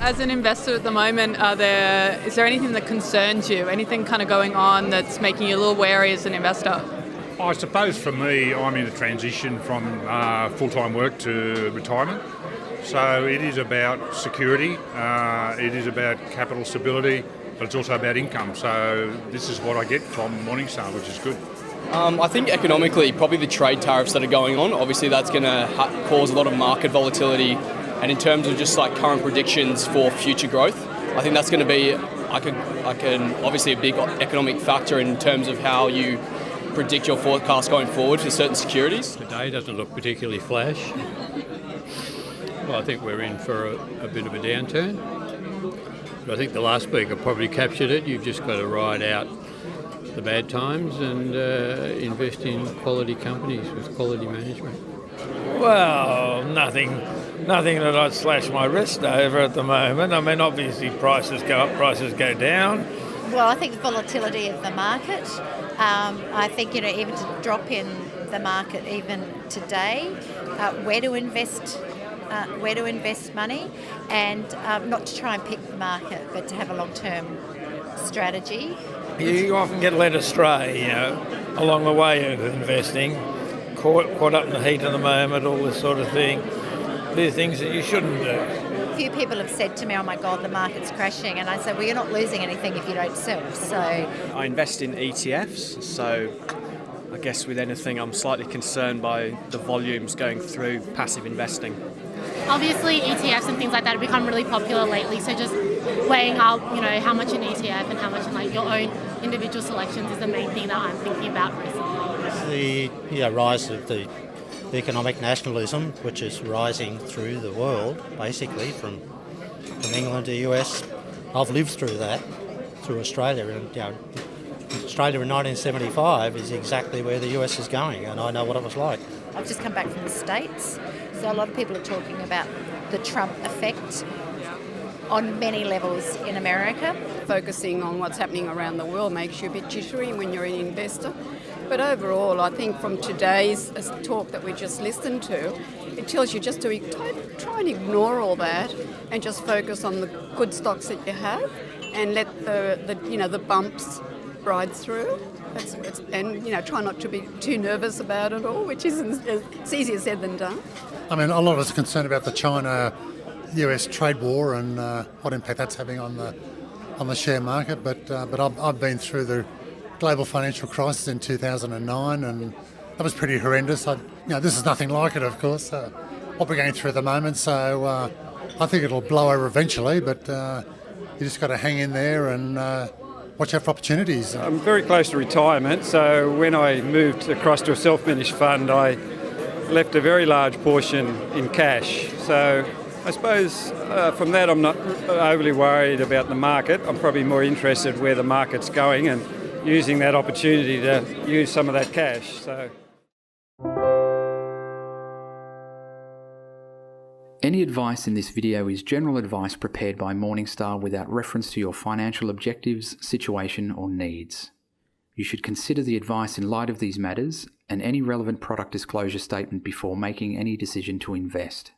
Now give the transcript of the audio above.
As an investor at the moment, is there anything that concerns you? Anything kind of going on that's making you a little wary as an investor? I suppose for me, I'm in a transition from full-time work to retirement. So it is about security, it is about capital stability, but it's also about income. So this is what I get from Morningstar, which is good. I think economically, probably the trade tariffs that are going on, obviously that's going to cause a lot of market volatility. And in terms of just like current predictions for future growth, I think that's going to be, obviously a big economic factor in terms of how you predict your forecast going forward for certain securities. Today doesn't look particularly flash. Well, I think we're in for a bit of a downturn. But I think the last speaker probably captured it. You've just got to ride out the bad times and invest in quality companies with quality management. Well, nothing that I'd slash my wrist over at the moment. I mean, obviously prices go up, prices go down. Well, I think the volatility of the market. I think, even to drop in the market even today, where to invest money, and not to try and pick the market, but to have a long-term strategy. You often get led astray, along the way of investing, caught up in the heat of the moment, all this sort of thing. Do things that you shouldn't do. A few people have said to me, "Oh my God, the market's crashing," and I say, "Well, you're not losing anything if you don't sell." So I invest in ETFs, so I guess with anything, I'm slightly concerned by the volumes going through passive investing. Obviously, ETFs and things like that have become really popular lately. So just weighing up, how much in ETF and how much in your own individual selections is the main thing that I'm thinking about recently. The rise of the economic nationalism, which is rising through the world, basically from England to US. I've lived through that, through Australia, and Australia in 1975 is exactly where the US is going, and I know what it was like. I've just come back from the States, so a lot of people are talking about the Trump effect on many levels in America. Focusing on what's happening around the world makes you a bit jittery when you're an investor. But overall, I think from today's talk that we just listened to, it tells you just to try and ignore all that and just focus on the good stocks that you have and let the bumps ride through. And try not to be too nervous about it all, which it's easier said than done. I mean, a lot of us are concerned about the China-US trade war and what impact that's having on the share market. But I've been through the global financial crisis in 2009, and that was pretty horrendous. This is nothing like it, of course. What we're going through at the moment, so I think it'll blow over eventually. But you just got to hang in there and watch out for opportunities. I'm very close to retirement, so when I moved across to a self-managed fund, I left a very large portion in cash. So I suppose from that I'm not overly worried about the market. I'm probably more interested where the market's going and using that opportunity to use some of that cash. So. Any advice in this video is general advice prepared by Morningstar without reference to your financial objectives, situation or needs. You should consider the advice in light of these matters and any relevant product disclosure statement before making any decision to invest.